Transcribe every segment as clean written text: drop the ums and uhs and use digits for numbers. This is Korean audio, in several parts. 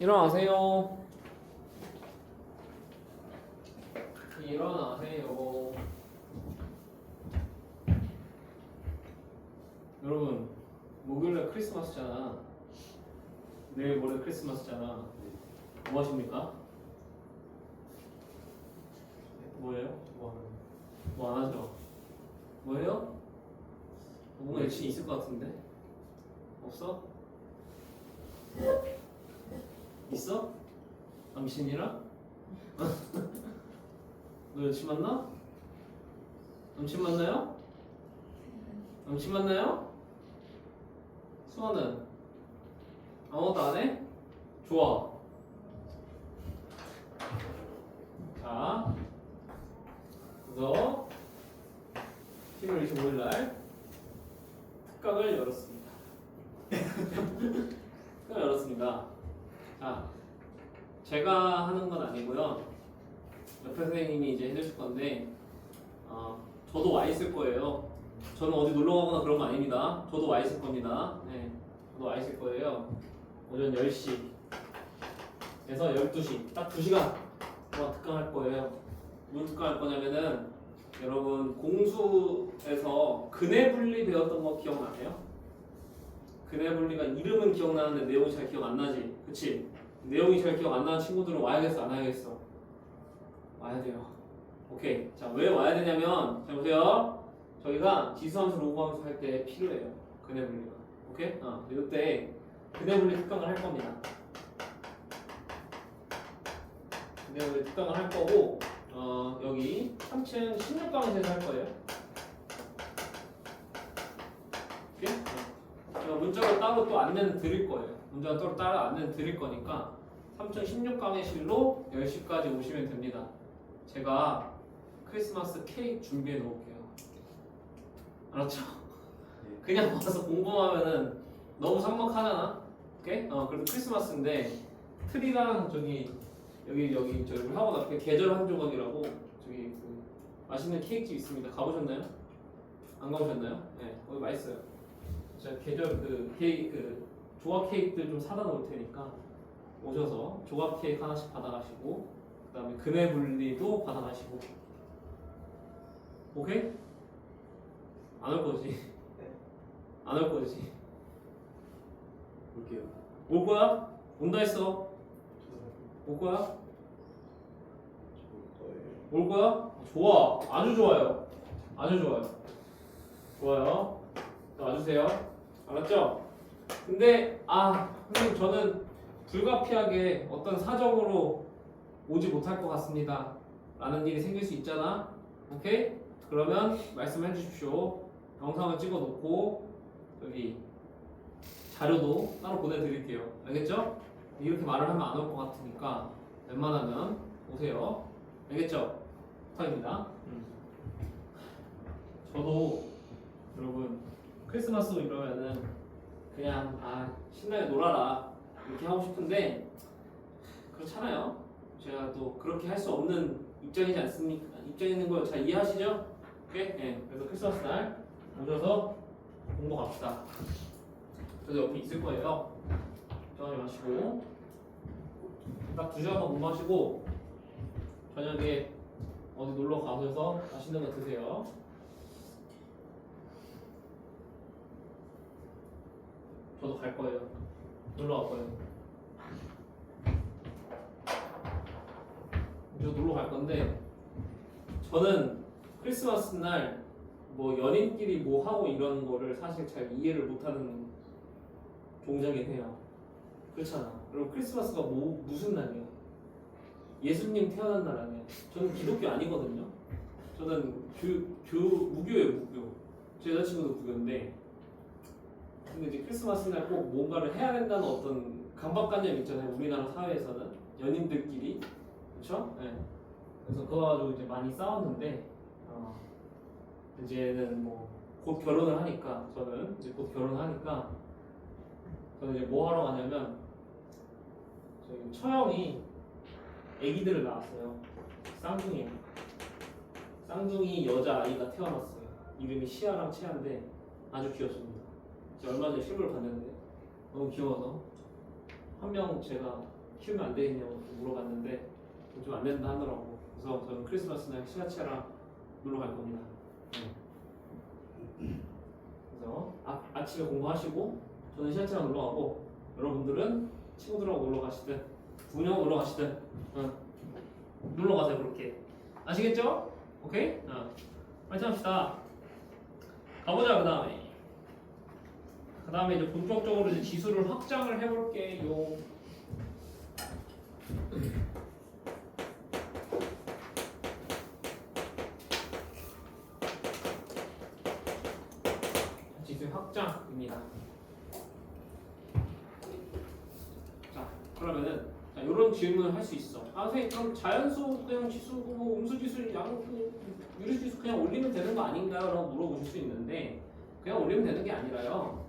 일어나세요. 일어나세요. 여러분, 목요일날 크리스마스잖아. 내일 모레 크리스마스잖아. 뭐 하십니까? 뭐예요? 뭐 안 하죠? 뭐예요? 뭔가 액션이 있을 것 같은데? 없어? 있어? 남친이랑? 너 여친 만나? 남친 만나요? 남친 만나요? 수아는? 아무것도 안 해? 좋아. 자, 그래서 11월 25일날 특강을 열었습니다. 특강을 열었습니다. 자, 제가 하는 건 아니고요. 옆에 선생님이 이제 해주실 건데, 저도 와 있을 거예요. 저는 어디 놀러 가거나 그런 거 아닙니다. 저도 와 있을 겁니다. 네, 저도 와 있을 거예요. 오전 10시에서 12시, 딱 2시간 동안 특강할 거예요. 무슨 특강할 거냐면은, 여러분 공수에서 근해 분리 배웠던 거 기억나세요? 근해 분리가 이름은 기억나는데 내용이 잘 기억 안 나지? 그치? 내용이 잘 기억 안 나는 친구들은 와야겠어, 안 와야겠어? 와야 돼요. 오케이. 자, 왜 와야 되냐면, 자 보세요. 저희가 지수함수, 로그함수 할 때 필요해요. 근해 분리가. 오케이? 이때 근해 분리 특강을 할 겁니다. 근해 분리 특강을 할 거고, 여기 3층 16강에서 할 거예요. 오케이? 문자로 따로 또 안내는 드릴 거예요. 문자로 따로 안내는 드릴 거니까 3층 16강의실로 10시까지 오시면 됩니다. 제가 크리스마스 케이크 준비해 놓을게요. 알았죠? 그냥 와서 공부하면은 너무 삭막하잖아. 오케이? 그래도 크리스마스인데 트리랑 저기 여기 저기 학원 앞에 계절 한 조각이라고 저기 그 맛있는 케이크집 있습니다. 가보셨나요? 안 가보셨나요? 네, 거기 맛있어요. 제가 계절 그 케이크 그 조각 케이크들 좀 사다 놓을 테니까 오셔서 조각 케이크 하나씩 받아가시고 그다음에 근해 분리도 받아가시고. 오케이? 안 올 거지? 안 올 거지? 볼게요. 올 거야? 온다 했어. 올 거야? 올 거야? 좋아. 아주 좋아요. 아주 좋아요. 좋아요. 자, 와주세요. 알았죠? 근데 선생님 저는 불가피하게 어떤 사정으로 오지 못할 것 같습니다. 라는 일이 생길 수 있잖아. 오케이? 그러면 말씀해 주십시오. 영상을 찍어 놓고 여기 자료도 따로 보내드릴게요. 알겠죠? 이렇게 말을 하면 안 올 것 같으니까 웬만하면 오세요. 알겠죠? 부탁입니다. 저도 여러분 크리스마스 이러면은 그냥 신나게 놀아라 이렇게 하고 싶은데 그렇잖아요. 제가 또 그렇게 할 수 없는 입장이지 않습니까? 입장에 있는 거 잘 이해하시죠? 오케이? 네. 그래서 크리스마스 날 오셔서 공부 갑시다. 그래서 옆에 있을 거예요. 편하게 마시고 딱 2시간만 공부하시고 저녁에 어디 놀러 가셔서 맛있는 거 드세요. 저도 갈 거예요. 놀러 갈 거예요. 저 놀러 갈 건데 저는 크리스마스 날 뭐 연인끼리 뭐 하고 이러는 거를 사실 잘 이해를 못하는 종자긴 해요. 그렇잖아. 그럼 크리스마스가 무슨 날이야? 예수님 태어난 날 아니야? 저는 기독교 아니거든요. 저는 무교예요, 무교. 제 여자친구도 무교인데 근데 이제 크리스마스 날 꼭 뭔가를 해야 된다는 어떤 강박관념 있잖아요. 우리나라 사회에서는 연인들끼리 그렇죠? 네. 그래서 그거 가지고 이제 많이 싸웠는데 이제는 뭐 곧 결혼을 하니까 저는 이제 곧 결혼하니까 저는 이제 뭐 하러 가냐면 저희 처형이 아기들을 낳았어요. 쌍둥이요. 쌍둥이 여자 아이가 태어났어요. 이름이 시아랑 채아인데 아주 귀엽습니다. 제가 얼마 전에 실물을 봤는데 너무 귀여워서 한 명 제가 키우면 안 되겠냐고 물어봤는데 좀 안 된다 하더라고. 그래서 저는 크리스마스는 시아체랑 놀러 갈 겁니다. 그래서 아침에 공부하시고 저는 시아체랑 놀러 가고 여러분들은 친구들하고 놀러 가시든 부모님 놀러 가시든 놀러 가세요. 그렇게 아시겠죠? 오케이? 파이팅 합시다. 가보자. 그 다음에 이제 본격적으로 이제 지수를 확장을 해볼게요. 지수 확장입니다. 자, 그러면은 이런 질문을 할 수 있어. 선생님 그럼 자연수 그냥 지수고 뭐 음수지수, 양수, 유리수지수 그냥 올리면 되는 거 아닌가요? 라고 물어보실 수 있는데 그냥 올리면 되는 게 아니라요.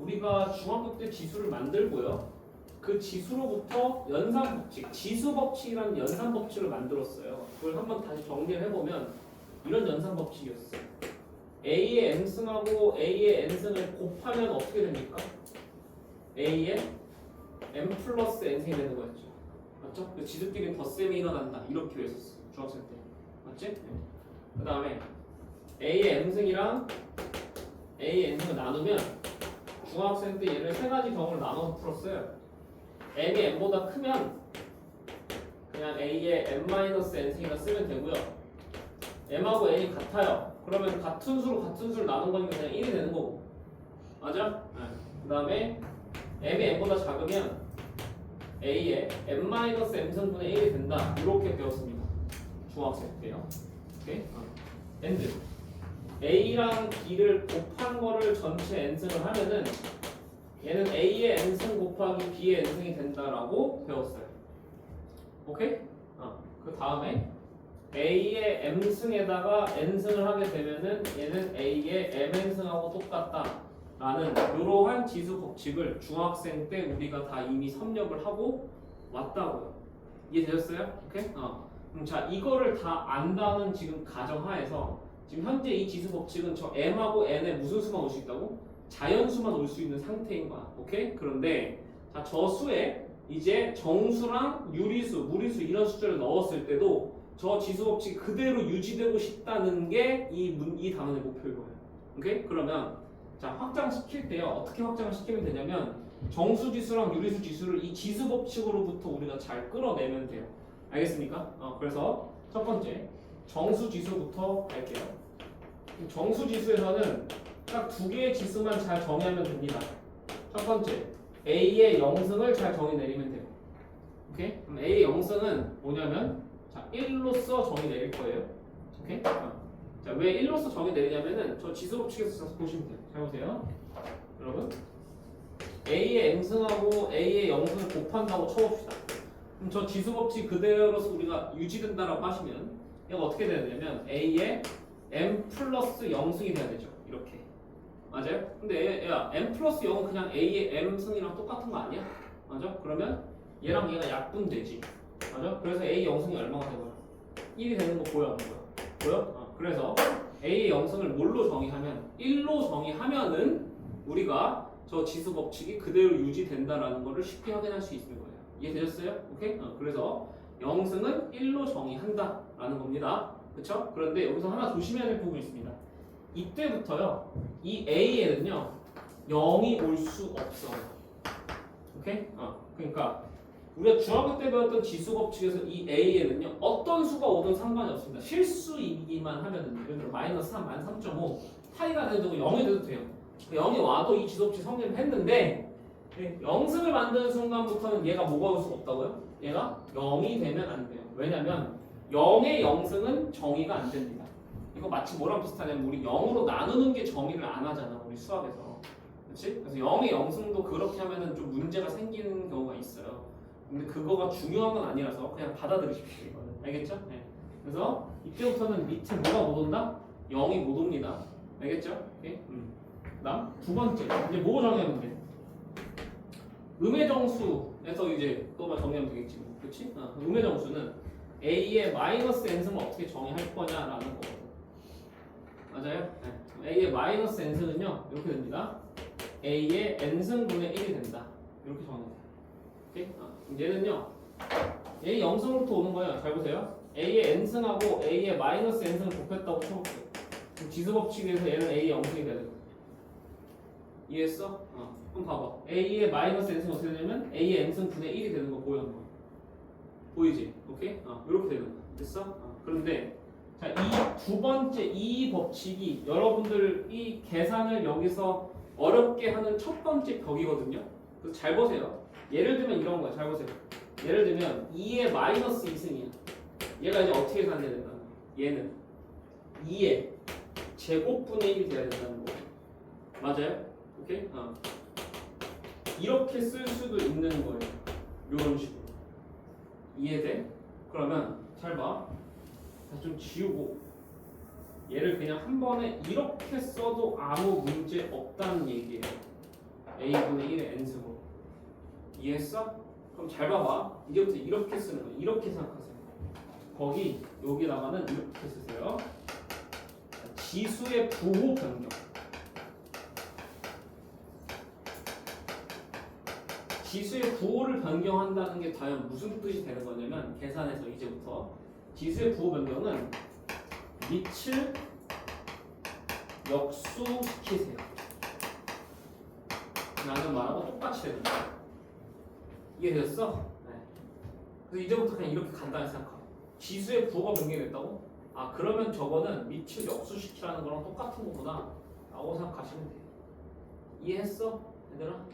우리가 중학교 때 지수를 만들고요. 그 지수로부터 연산법칙, 지수법칙이라는 연산법칙을 만들었어요. 그걸 한번 다시 정리를 해보면 이런 연산법칙이었어요. A의 M승하고 A의 N승을 곱하면 어떻게 됩니까? A의 M 플러스 N승이 되는 거였죠. 맞죠? 지수끼리 덧셈이 일어난다. 이렇게 했었어. 중학생 때. 맞지? 네. 그 다음에 A의 M승이랑 A의 N승을 나누면 중학생 때 얘를 세 가지 경우를 나눠서 풀었어요. M이 N보다 크면 그냥 A의 M-N승이라 쓰면 되고요. M하고 N이 같아요. 그러면 같은 수를 나눈 거니까 그냥 1이 되는 거고. 맞아? 네. 그 다음에 M이 N보다 작으면 A의 M-M승분의 1이 된다. 이렇게 배웠습니다. 중학생 때요. 오케이? 엔드. A랑 B를 곱한 거를 전체 N승을 하면은 얘는 A의 N승 곱하기 B의 N승이 된다라고 배웠어요. 오케이? 그 다음에 A의 M승에다가 N승을 하게 되면은 얘는 A의 MN승하고 똑같다라는 이러한 지수 법칙을 중학생 때 우리가 다 이미 섭렵을 하고 왔다고요. 이해되셨어요? 오케이? 그럼 자 이거를 다 안다는 지금 가정하에서 지금 현재 이 지수 법칙은 저 M하고 N에 무슨 수만 올 수 있다고? 자연수만 올 수 있는 상태인 거야. 오케이? 그런데 자, 저 수에 이제 정수랑 유리수, 무리수 이런 숫자를 넣었을 때도 저 지수 법칙이 그대로 유지되고 싶다는 게 이 단원의 목표인 거예요. 오케이? 그러면 자, 확장시킬 때요. 어떻게 확장을 시키면 되냐면 정수 지수랑 유리수 지수를 이 지수 법칙으로부터 우리가 잘 끌어내면 돼요. 알겠습니까? 그래서 첫 번째 정수 지수부터 할게요. 정수 지수에서는 딱 두 개의 지수만 잘 정의하면 됩니다. 첫 번째, A의 영승을 잘 정의 내리면 돼요. 오케이? 그럼 A의 영승은 뭐냐면, 자, 1로서 정의 내릴 거예요. 오케이? 자, 왜 1로서 정의 내리냐면은, 저 지수 법칙에서 보시면 돼요. 잘 보세요. 여러분. A의 M승하고 A의 영승을 곱한다고 쳐봅시다. 그럼 저 지수 법칙 그대로서 우리가 유지된다라고 하시면, 얘가 어떻게 되냐면, A의 M 플러스 영승이 돼야 되죠. 이렇게. 맞아요? 근데 야 M 플러스 0은 그냥 A의 M승이랑 똑같은 거 아니야? 맞아? 그러면 얘랑 얘가 약분되지. 맞아? 그래서 A 영승이 얼마가 되고요? 1이 되는 거 보여? 안 보여? 보여? 그래서 A의 영승을 뭘로 정의하면 1로 정의하면은 우리가 저 지수 법칙이 그대로 유지된다라는 거를 쉽게 확인할 수 있는 거예요. 이해되셨어요? 오케이? 그래서 영승은 1로 정의한다라는 겁니다. 그쵸? 그런데 여기서 하나 조심해야 될 부분이 있습니다. 이때부터요, 이 A에는요, 0이 올 수 없어요. 오케이? 그러니까, 우리가 중학교 때 배웠던 지수 법칙에서 이 A에는요, 어떤 수가 오든 상관이 없습니다. 실수이기만 하면은, 예를 들어, 마이너스 3, 마이너스 3.5, 파이가 돼도 0이 돼도 돼요. 0이 와도 이 지수 법칙 성립을 했는데, 영승을 만드는 순간부터는 얘가 뭐가 올 수가 없다고요? 얘가 0이 되면 안 돼요. 왜냐면, 0의 영승은 정의가 안 됩니다. 이거 마치 뭐랑 비슷하냐면 우리 0으로 나누는 게 정의를 안 하잖아 우리 수학에서. 그렇지? 그래서 0의 영승도 그렇게 하면은 좀 문제가 생기는 경우가 있어요. 근데 그거가 중요한 건 아니라서 그냥 받아들이십시오. 이거는. 알겠죠? 네. 그래서 이때부터는 밑에 뭐가 못 온다? 0이 못 옵니다. 알겠죠? 오케이? 그다음 두 번째 이제 뭐 정의하면 돼? 음의 정수에서 이제 그거만 정의하면 되겠지. 그렇지? 음의 정수는 A의 마이너스 n승을 어떻게 정의할 거냐라는 거거든. 맞아요? 네. A의 마이너스 n승은요 이렇게 됩니다. A의 n승분의 1이 된다. 이렇게 정의해요. 오케이? 얘는요 A 0승으로부터 오는 거예요. 잘 보세요. A의 n승하고 A의 마이너스 n승을 곱했다고 쳐볼게요. 그럼 지수법칙에서 얘는 A의 0승이 되는 거야. 이해했어? 한번 봐봐. A의 마이너스 n승 어떻게 되냐면 A의 n승 분의 1이 되는 거 보여? 뭐. 보이지? 오케이? 이렇게 되는 거야. 됐어? 그런데 자, 이 두 번째 이 법칙이 여러분들이 계산을 여기서 어렵게 하는 첫 번째 벽이거든요. 그래서 잘 보세요. 예를 들면 이런 거야. 잘 보세요. 예를 들면 2의 마이너스 2승이야. 얘가 이제 어떻게 계산돼야 된다는 거야? 얘는 2의 제곱분의 1이 돼야 된다는 거. 맞아요? 오케이? 이렇게 쓸 수도 있는 거예요. 이런 식으로. 이해돼? 그러면 잘 봐. 다시 좀 지우고 얘를 그냥 한 번에 이렇게 써도 아무 문제 없다는 얘기예요. a분의 1의 n승으로. 이해했어? 그럼 잘 봐봐. 이제부터 이렇게 쓰는 거예요. 이렇게 생각하세요. 거기 여기다가는 이렇게 쓰세요. 지수의 부호 변경. 지수의 부호를 변경한다는 게 과연 무슨 뜻이 되는 거냐면 계산에서 이제부터 지수의 부호 변경은 밑을 역수시키세요. 라는 말하고 똑같이 되는 거예요. 이해됐어? 네. 그래서 이제부터 그냥 이렇게 간단히 생각하고 지수의 부호가 변경됐다고? 그러면 저거는 밑을 역수시키라는 거랑 똑같은 거구나 라고 생각하시면 돼요. 이해했어? 얘들아?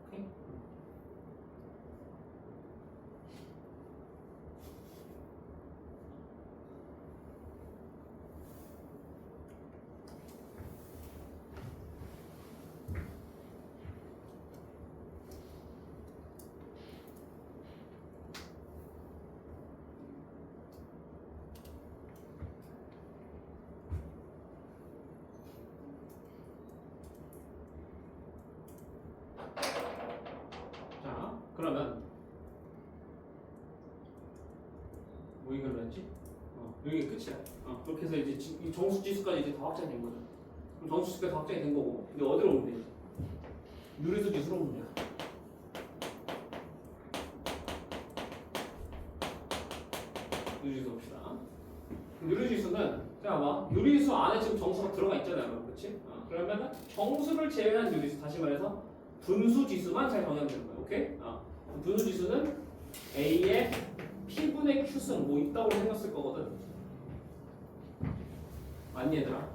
오케이? 그러면 뭐 이걸로 했지? 여기 끝이야. 그렇게 해서 이제 이 정수 지수까지 이제 다 확정된 거죠. 그럼 정수 지수가 다 확정이 된 거고 이제 어디로 오면 되지? 유리수 지수로 오면 돼요. 유리수 봅시다. 유리지수는 자 봐. 유리수 안에 지금 정수가 들어가 있잖아요. 그렇지? 그러면은 정수를 제외한 유리수 다시 말해서 분수 지수만 잘 정하면 되는 거예요. 오케이? 분수 지수는 A의 P분의 Q승 뭐 있다고 생겼을 거거든. 맞니 얘들아?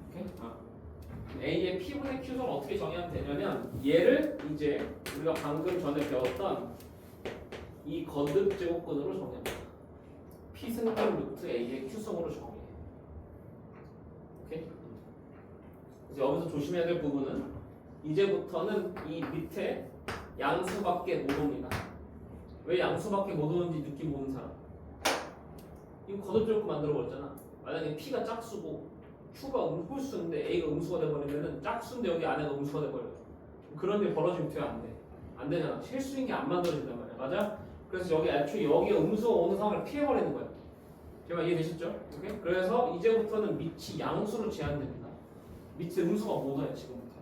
오케이? A의 P분의 Q승을 어떻게 정의하면 되냐면 얘를 이제 우리가 방금 전에 배웠던 이 거듭 제곱근으로 정의합니다. P승분 루트 A의 Q승으로 정의해. 오케이? 그래서 여기서 조심해야 될 부분은 이제부터는 이 밑에 양수밖에 못 옵니다. 왜 양수밖에 못 오는지 느낌 보는 사람? 이거 거듭제곱 만들어버렸잖아. 만약에 P가 짝수고 Q가 홀수인데 A가 음수가 돼버리면은 짝수인데 여기 안에가 음수가 돼버려요. 그런 일 벌어지면 돼요? 안 돼? 안 되잖아. 실수인 게 안 만들어진단 말이야. 맞아? 그래서 여기 애초에 여기에 음수가 오는 상황을 피해버리는 거야. 제가 이해되셨죠? 오케이? 그래서 이제부터는 밑이 양수로 제한됩니다. 밑에 음수가 못 와요. 지금부터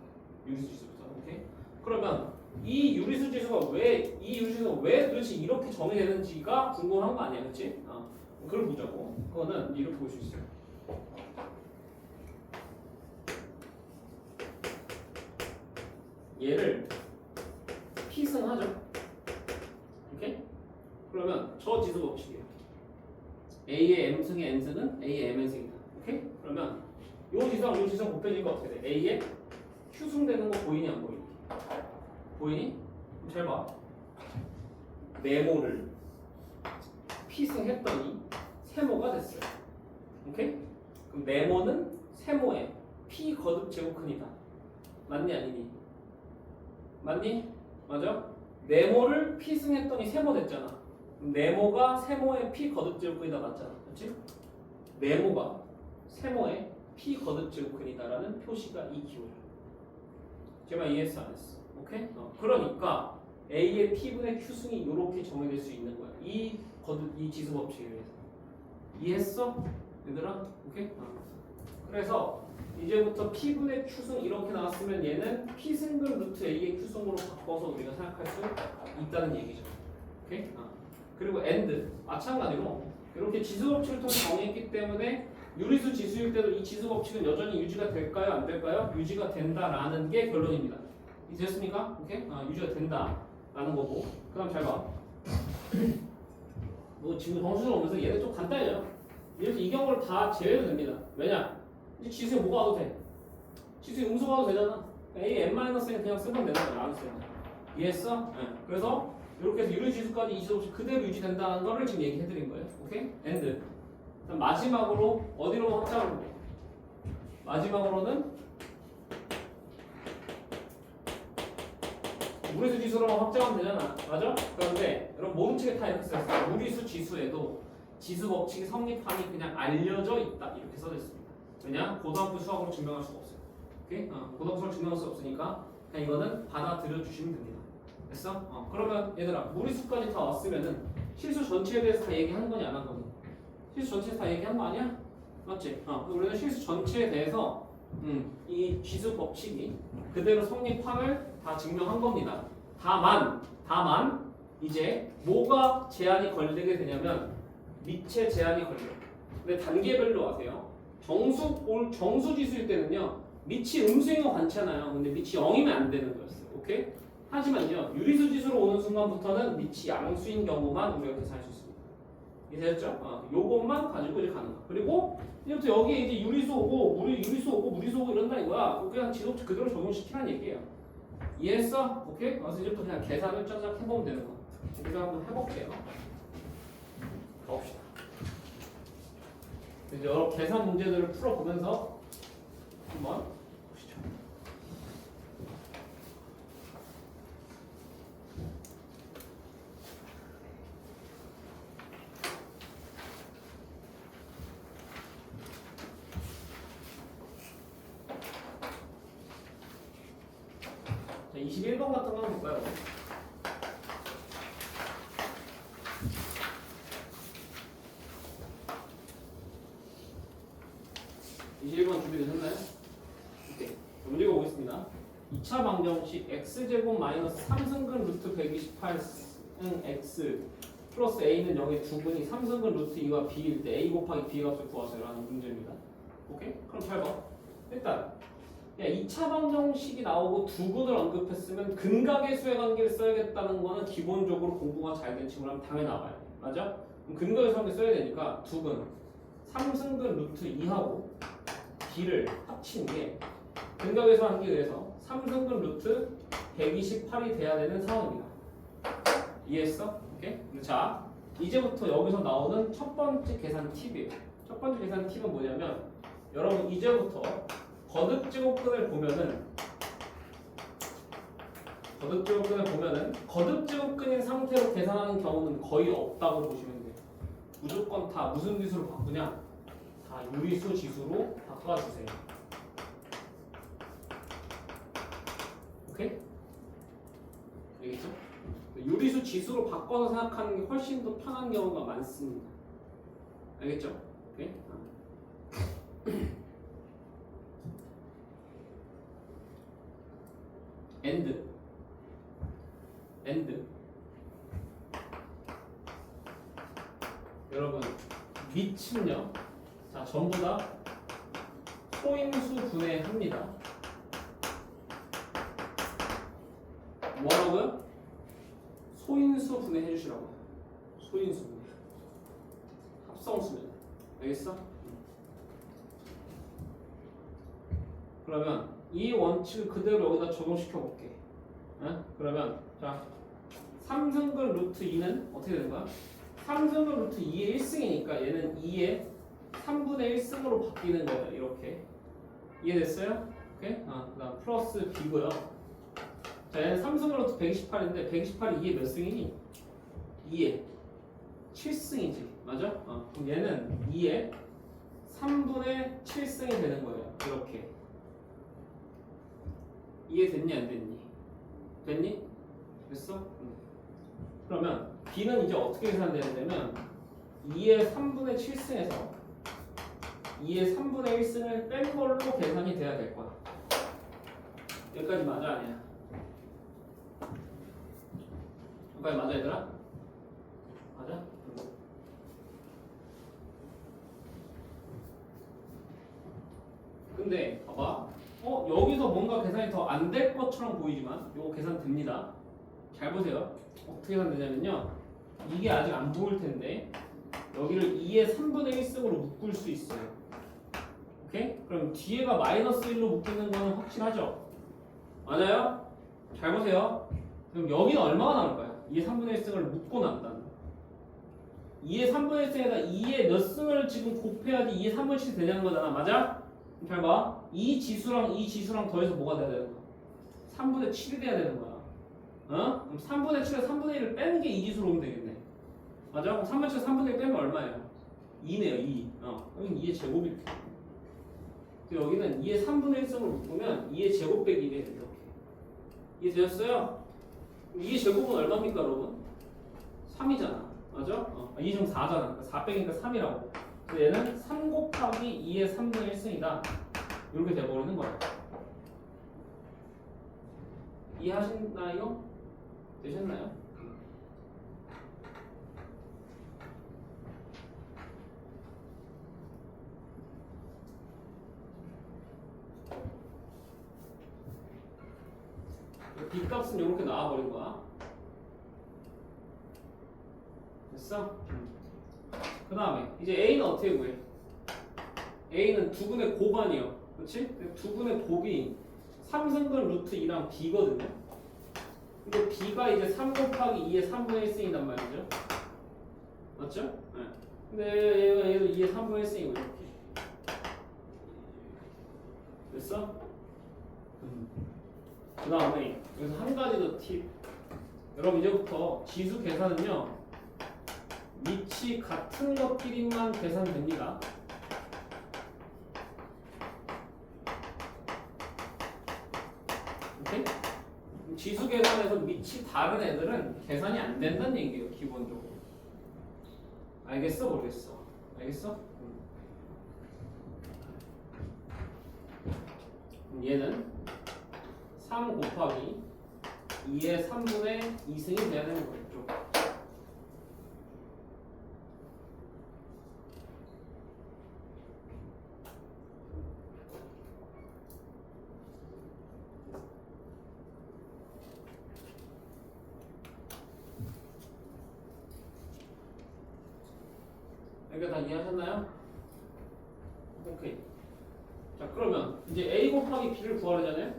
유리수 지수부터. 오케이? 그러면 이 유리수 지수가 왜 도대체 이렇게 정의되는지가 궁금한 거 아니야, 그렇지? 그걸 보자고. 그거는 이렇게 볼 수 있어요. 얘를 P승하죠. 오케이? 그러면 저 지수 법칙이에요. A의 M승의 N승은 A의 MN승이다. 오케이? 그러면 요 지수랑 곱해지니까 어떻게 돼? A의 Q승 되는 거 보이니 안 보이니? 보이니? 그럼 잘 봐. 네모를 P승 했더니 세모가 됐어요. 오케이? 그럼 네모는 세모의 P 거듭 제곱근이다. 맞니 아니니? 맞니? 맞아? 네모를 P승 했더니 세모 됐잖아. 그럼 네모가 세모의 P 거듭 제곱근이다 맞잖아. 그렇지? 네모가 세모의 P 거듭 제곱근이다라는 표시가 이 기호야. 제가 이해했어 안 했어? 오케이? 그러니까 A의 P분의 Q승이 이렇게 정의될 수 있는 거야. 이 지수 법칙에 의해서. 이해했어? 얘들아? 오케이? 그래서 이제부터 P분의 Q승 이렇게 나왔으면 얘는 P승분 루트 A의 Q승으로 바꿔서 우리가 생각할 수 있다는 얘기죠. 오케이? 그리고 and 마찬가지로 이렇게 지수 법칙을 통해 정의했기 때문에 유리수 지수일 때도 이 지수 법칙은 여전히 유지가 될까요? 안 될까요? 유지가 된다라는 게 결론입니다. 됐습니까? 오케이? 유지가 된다라는 거고. 그 다음 잘 봐. 뭐 지금 정수는 오면서 얘는 좀 간단해요. 이렇게 이 경우를 다 제외해도 됩니다. 왜냐? 이제 지수에 뭐가 와도 돼? 지수에 음수가 와도 되잖아. A, n-는 그냥 쓰면 되는 거야. 안 쓰면. 이해했어? 네. 그래서 이렇게 해서 유리지수까지 이 지수 법칙 그대로 유지된다는 거를 지금 얘기해드린 거예요. 오케이? and. 마지막으로 어디로 확장을 해? 마지막으로는 무리수 지수로만 확장하면 되잖아. 맞아? 그런데 여러분 모든 책에 다 이렇게 써있어요. 무리수 지수에도 지수 법칙이 성립함이 그냥 알려져 있다. 이렇게 써져 있습니다. 왜냐? 고등학교 수학으로 증명할 수가 없어요. 오케이? 고등학교 수학으로 증명할 수 없으니까 그냥 이거는 받아들여 주시면 됩니다. 됐어? 그러면 얘들아 무리수까지 다 왔으면은 실수 전체에 대해서 다 얘기한 거니 안 한 거니? 실수 전체에 다 얘기한 거 아니야? 맞지? 우리는 실수 전체에 대해서 이 지수 법칙이 그대로 성립함을 다 증명한 겁니다. 다만 이제 뭐가 제한이 걸리게 되냐면 밑에 제한이 걸려요. 근데 단계별로 아세요. 정수 지수일 때는요 밑이 음수인 거 많잖아요. 근데 밑이 0이면 안 되는 거였어요. 오케이? 하지만요 유리수 지수로 오는 순간부터는 밑이 양수인 경우만 우리가 계산할 수 있습니다. 이해됐죠? 요것만 가지고 이제 가는 거. 그리고 이제부터 여기에 이제 유리수 오고 유리수 오고 이런다 이거야. 그냥 지수 그대로 적용시키라는 얘기예요. 이해했어? 오케이? 그래서 이제부터 그냥 계산을 짜작 해보면 되는 거. 우리가 한번 해볼게요. 가봅시다. 이제 여러 계산 문제들을 풀어보면서 한번 보시죠. 자, 21번 같은 거 한번 볼까요? 준비되셨나요? 오케이. 문제 보겠습니다. 2차 방정식 x제곱 마이너스 3승근 루트 128은 x 플러스 a는 0의 두근이 3승근 루트 2와 b일 때 a 곱하기 b 값을 구하세요 라는 문제입니다. 오케이? 그럼 잘 봐. 일단 2차 방정식이 나오고 두근을 언급했으면 근각의 관계를 써야겠다는 거는 기본적으로 공부가 잘 된 친구라면 당연히 나와요. 맞아? 그럼 근각의 관계 써야 되니까 두근 3승근 루트 2하고 b를 합친 게 근각에서 하기 위해서 3승근 루트 128이 돼야 되는 상황입니다. 이해했어? 오케이? 자, 이제부터 여기서 나오는 첫 번째 계산 팁이에요. 첫 번째 계산 팁은 뭐냐면 여러분 이제부터 거듭제곱근을 보면은 거듭제곱근인 상태로 계산하는 경우는 거의 없다고 보시면 돼요. 무조건 다 무슨 지수로 바꾸냐? 다 유리수 지수로 바꿔주세요. 오케이? 알겠죠? 유리수 지수로 바꿔서 생각하는 게 훨씬 더 편한 경우가 많습니다. 알겠죠? 오케이? and 여러분 밑은요 자 전부 다 소인수 분해합니다. 뭐라고요? 소인수 분해 해주시라고요. 소인수 분해 합성수면 알겠어? 그러면 이 원칙을 그대로 여기다 적용시켜 볼게. 그러면 자 3승근 루트 2는 어떻게 되는 거야? 3승근 루트 2의 1승이니까 얘는 2의 3분의 1승으로 바뀌는 거예요. 이렇게 이해됐어요? 오케이? 그다음 플러스 b고요. 자 얘는 3승근 루트 128인데 128이 2의 몇 승이니? 2의 7승이지. 맞아? 그럼 얘는 2의 3분의 7승이 되는 거예요. 이렇게 이해됐니 안 됐니? 됐니? 됐어? 그러면 b는 이제 어떻게 계산되냐면 2의 3분의 7승에서 2의 3분의 1승을 뺀 걸로 계산이 돼야 될 거야. 여기까지 맞아 아니야? 여기까지 맞아 얘들아? 맞아? 근데 봐봐. 여기서 뭔가 계산이 더 안 될 것처럼 보이지만 이거 계산 됩니다. 잘 보세요. 어떻게 계산되냐면요. 이게 아직 안 보일 텐데 여기를 2의 3분의 1승으로 묶을 수 있어요. 오케이? 그럼 뒤에가 마이너스 1로 묶이는 거는 확실하죠? 맞아요? 잘 보세요. 그럼 여기는 얼마가 나올까요? 2의 3분의 1승을 묶고 난다는 2의 3분의 1승에다 2의 몇 승을 지금 곱해야지 2의 3분의 1이 되냐는 거잖아. 맞아? 잘 봐. 이 지수랑 더해서 뭐가 돼야 되는 거야? 3분의 7이 돼야 되는 거야. 그럼 3분의 7에서 3분의 1을 빼는 게 이 지수로 오면 되겠네. 맞아? 그럼 3분의 7에서 3분의 1 빼면 얼마예요? 2네요. 2. 여기는 2의 제곱이 이렇게. 여기는 2의 3분의 1승을 묶으면 2의 제곱 빼기 1이 이렇게. 이해되셨어요? 2의 제곱은 얼마입니까, 여러분? 3이잖아. 맞아? 2 중 4잖아. 4 빼기니까 3이라고. 그래서 얘는 3 곱하기 2의 3분의 1승이다. 이렇게 돼버리는 거야. 이해하셨나요? 되셨나요? B값은 이렇게 나와버린 거야. 됐어? 그 다음에 이제 A는 어떻게 구해? A는 두근의 곱아니요. 그렇지? 두근의 곱이 3승근 루트 2랑 B거든요. 근데 B가 이제 3 곱하기 2의 3분의 1승이란 말이죠. 맞죠? 네. 근데 얘도 2의 3분의 1승이고 이렇게. 됐어? 그 다음에 여기서 한 가지 더 팁. 여러분 이제부터 지수 계산은요. 위치 같은 것끼리만 계산됩니다. 오케이? 지수 계산에서 위치 다른 애들은 계산이 안 된다는 얘기예요. 기본적으로. 알겠어? 모르겠어? 알겠어? 얘는 3 곱하기 2의 3분의 2승이 돼야 되는 거겠죠. 여기가 다 이해하셨나요? 오케이. 자 그러면 이제 A 곱하기 B를 구하려잖아요.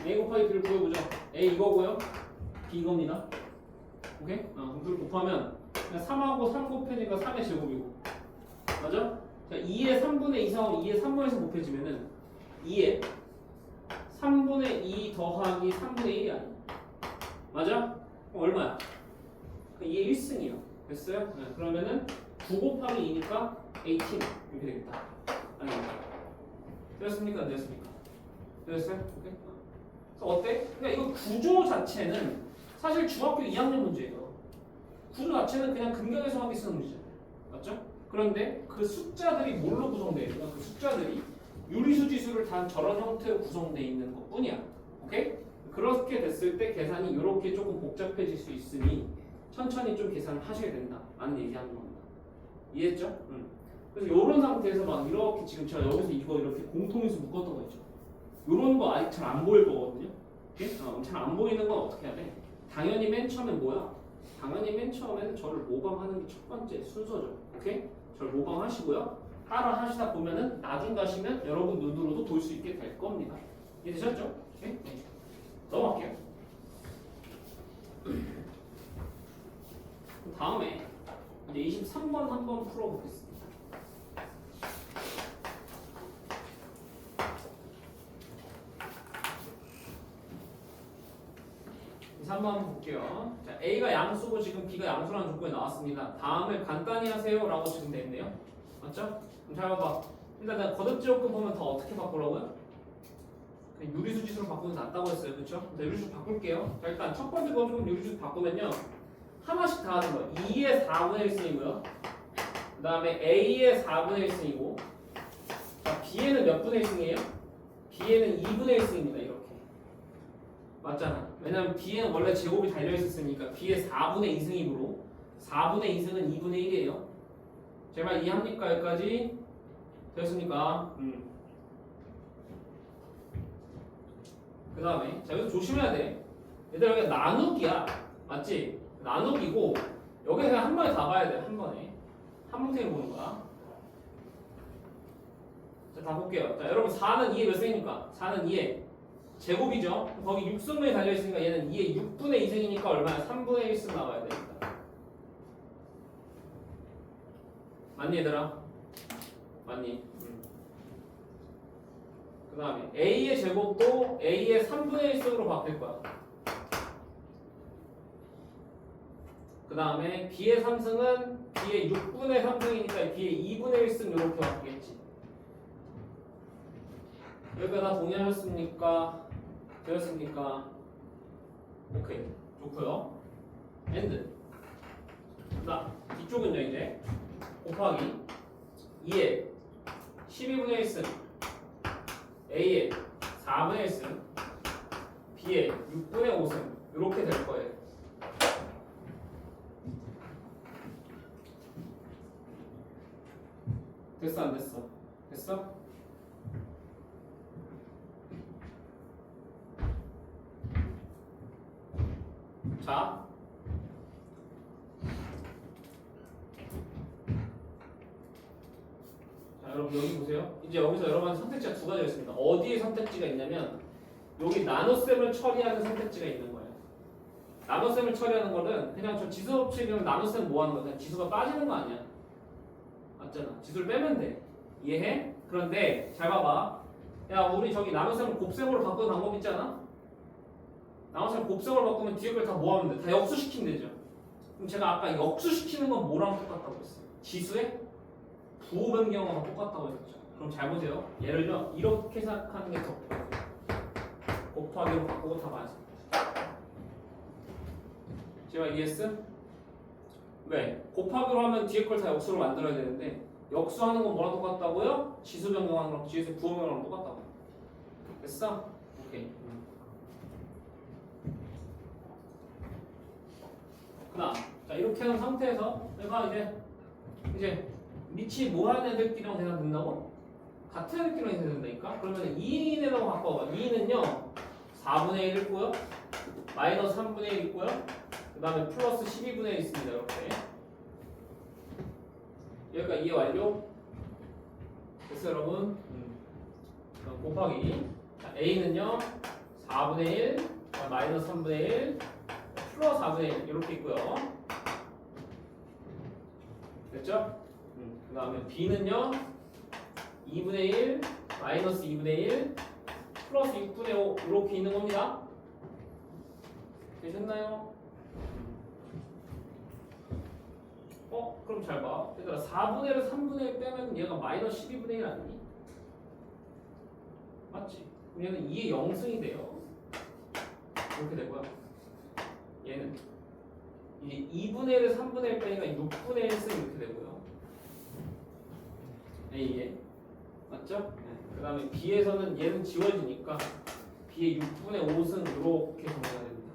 A 곱하기 B를 구해보죠. A 이거고요. B 이겁니다. 오케이? 그럼 둘 곱하면 3하고 3 곱해지니까 3의 제곱이고. 맞아? 자 2의 3분의 2상하고 2의 3분의 1 곱해지면은 2의 3분의 2 더하기 3분의 1이 아니야. 맞아? 그럼 얼마야? 2의 1승이요. 됐어요? 네, 그러면은 9 곱하기 2니까 18 이렇게 되겠다. 아닙니까? 되었습니까? 안 되었습니까? 되었어요? 오케이? 그래서 어때? 그러니까 이거 구조 자체는 사실 중학교 2학년 문제예요. 구조 자체는 그냥 근경에서 하기 쓰는 문제잖아요. 맞죠? 그런데 그 숫자들이 뭘로 구성되어 있나? 그 숫자들이 유리수 지수를 단 저런 형태로 구성되어 있는 것 뿐이야. 오케이? 그렇게 됐을 때 계산이 이렇게 조금 복잡해질 수 있으니 천천히 좀 계산을 하셔야 된다. 라는 얘기하는 겁니다. 이해했죠? 그래서 이런 상태에서 막 이렇게 지금 제가 여기서 이거 이렇게 공통인수 묶었던 거 있죠. 이런 거 아직 잘 안 보일 거거든요. 잘 안 보이는 건 어떻게 해야 돼? 당연히 맨 처음엔 뭐야? 당연히 맨 처음에는 저를 모방하는 게 첫 번째 순서죠. 오케이? 저를 모방하시고요. 따라 하시다 보면은 나중 가시면 여러분 눈으로도 볼 수 있게 될 겁니다. 이해되셨죠? 오케이? 네. 넘어갈게요. 다음에 이제 23번 한번 풀어보겠습니다. 3번 한번 볼게요. 자, A가 양수고 지금 B가 양수라는 조건이 나왔습니다. 다음을 간단히 하세요 라고 지금 돼 있네요. 맞죠? 그럼 잘 봐봐. 일단 내가 거듭제곱근 보면 더 어떻게 바꾸라고요? 유리수 지수로 바꾸는 게 낫다고 했어요. 그렇죠? 유리수 바꿀게요. 자, 일단 첫 번째 거듭제곱 유리수 바꾸면요. 하나씩 다 하는 거예요. 2의 4분의 1승이고요. 그 다음에 A의 4분의 1승이고 자, B에는 몇 분의 1승이에요? B에는 2분의 1승입니다. 이렇게. 맞잖아. 왜냐면 B에는 원래 제곱이 달려있었으니까 B의 4분의 2승이므로 4분의 2승은 2분의 1이에요. 제발 이해합니까? 여기까지? 되었습니까? 그 다음에 자 여기서 조심해야 돼. 얘들아 여기 나누기야. 맞지? 나누기고 여기 그냥 한 번에 다 봐야 돼. 한 번에 한뭉탱이로 보는 거야. 자, 다 볼게요. 자, 여러분 4는 2에 몇 승이니까? 4는 2에 제곱이죠? 거기 6승분이 달려있으니까 얘는 2에 6분의 2승이니까 얼마야? 3분의 1승 나와야 되겠다. 맞니 얘들아? 맞니? 그 다음에 A의 제곱도 A의 3분의 1승으로 바뀔 거야. 그 다음에 B의 3승은 B의 6분의 3승이니까 B의 2분의 1승 이렇게 바뀌겠지. 여기가 다 동의하셨습니까? 되었습니까? 오케이. 좋고요. 엔드. 자, 뒤쪽은요 이제 곱하기 2의 12분의 1승 A의 4분의 1승 B의 6분의 5승 이렇게 될 거예요. 됐어 안 됐어? 됐어? 자, 여러분 여기 보세요. 이제 여기서 여러분 선택지가 두 가지가 있습니다. 어디에 선택지가 있냐면 여기 나눗셈을 처리하는 선택지가 있는 거예요. 나눗셈을 처리하는 거는 그냥 저 지수 법칙이면 나눗셈 뭐 하는 거야? 그냥 지수가 빠지는 거 아니야? 맞잖아. 지수를 빼면 돼. 이해해? 그런데 잘 봐봐. 야 우리 저기 나눗셈을 곱셈으로 바꾸는 방법 있잖아? 나눗셈을 곱셈으로 바꾸면 뒤에 걸 다 뭐 하면 돼? 다 역수시키면 되죠. 그럼 제가 아까 역수시키는 건 뭐랑 똑같다고 했어요? 지수의 부호 변경하고 똑같다고 했었죠. 그럼 잘 보세요. 예를 들어 이렇게 생각하는 게 더 곱하기로 바꾸고 다 맞아. 제가 이해했어? 왜? 곱하기로 하면 뒤에 걸 다 역수로 만들어야 되는데 역수하는 건 뭐랑 똑같다고요? 지수 변경하는 거랑 지수 부호 변경하는 거랑 똑같다고. 됐어? 오케이. 그다음 자 이렇게 하는 상태에서 내가 이제 밑이 뭐하는 애들끼리랑 대상 된다고? 같은 애들끼리랑 대상 된다니까? 그러면 2인에다가 바꿔봐. 2는요 4분의 1 있고요 마이너스 3분의 1 있고요 그 다음에 플러스 12분의 1 있습니다. 이렇게 여기가 이해 완료? 됐어요 여러분? 곱하기 자, A는요 4분의 1 마이너스 3분의 1 플러스 4분의 1 이렇게 있고요. 됐죠? 그 다음에 B는요 2분의 1 마이너스 2분의 1 플러스 6분의 5 이렇게 있는 겁니다. 되셨나요? 그럼 잘 봐. 얘들아 4분의 1을 3분의 1 빼면 얘가 마이너스 12분의 1 아니니? 맞지? 그럼 얘는 2의 0승이 돼요. 이렇게 되고요. 얘는 이제 2분의 1을 3분의 1 빼니까 6분의 1승 이렇게 되고요. A에 맞죠? 네. 그 다음에 B에서는 얘는 지워지니까 B의 6분의 5승 이렇게 정리가 됩니다.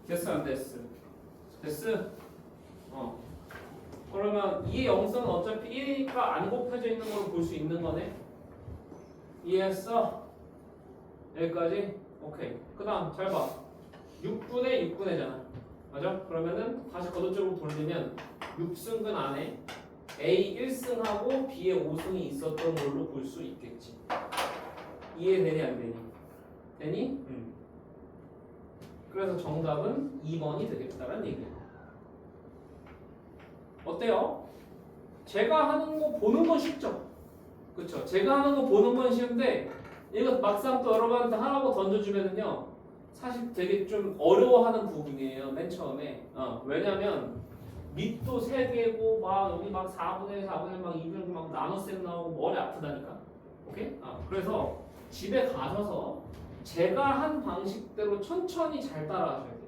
됐어 안 됐어? 됐어? 그러면 2의 0승은 어차피 1이니까 안 곱해져 있는 걸로 볼 수 있는 거네. 이해했어? 여기까지? 오케이. 그 다음 잘 봐. 6분의 6분의잖아. 맞아? 그러면은 다시 거듭적으로 돌리면 6승근 안에 A 1승하고 B의 5승이 있었던 걸로 볼 수 있겠지. 이해되니 안 되니? 되니? 그래서 정답은 2번이 되겠다는 얘기예요. 어때요? 제가 하는 거 보는 건 쉽죠? 그쵸? 제가 하는 거 보는 건 쉬운데 이거 막상 또 여러분한테 하라고 던져주면은요 사실 되게 좀 어려워하는 부분이에요. 맨 처음에. 왜냐면 밑도 3개고 막 여기 막 4분의 4분의 막 2분의 막 나눗셈 나오고 머리 아프다니까. 오케이? 그래서 집에 가셔서 제가 한 방식대로 천천히 잘 따라하셔야 돼요.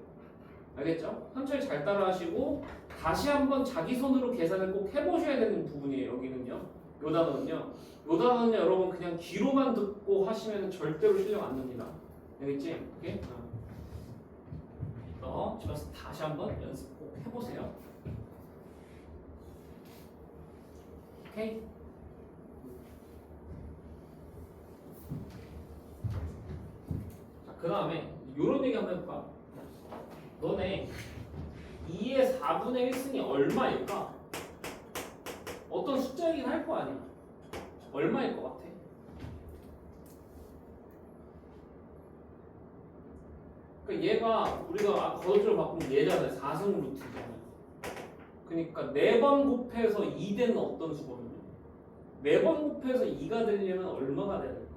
알겠죠? 천천히 잘 따라하시고 다시 한번 자기 손으로 계산을 꼭 해보셔야 되는 부분이에요. 여기는요. 요 단어는요. 요 단어는 여러분 그냥 귀로만 듣고 하시면 절대로 실력 안 납니다. 알겠지? 오케이? 집에 가서 다시 한번 연습 꼭 해보세요. 오케이? 그 다음에 요런 얘기 한번 해볼까? 너네 2의 4분의 1승이 얼마일까? 어떤 숫자이긴 할 거 아니야. 얼마일 것 같아? 그러니까 얘가 우리가 거듭으로 바꾸면 얘잖아요. 4승 루트잖아요. 그러니까 4번 곱해서 2 되는 어떤 수거든요. 4번 곱해서 2가 되려면 얼마가 돼야 될까?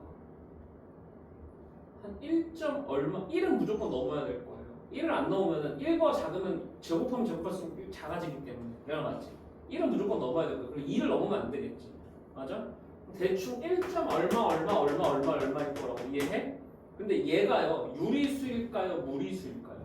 한 1점 얼마? 1은 무조건 넘어야 될 거예요. 1을 안 넣으면 1과 작으면 제곱하면 제곱할수록 작아지기 때문에 내가 맞지? 1은 무조건 넘어야 될 거예요. 그리고 2를 넘으면 안 되겠지. 맞아? 대충 1점 얼마일 거라고 이해해? 근데 얘가요 유리수일까요? 무리수일까요?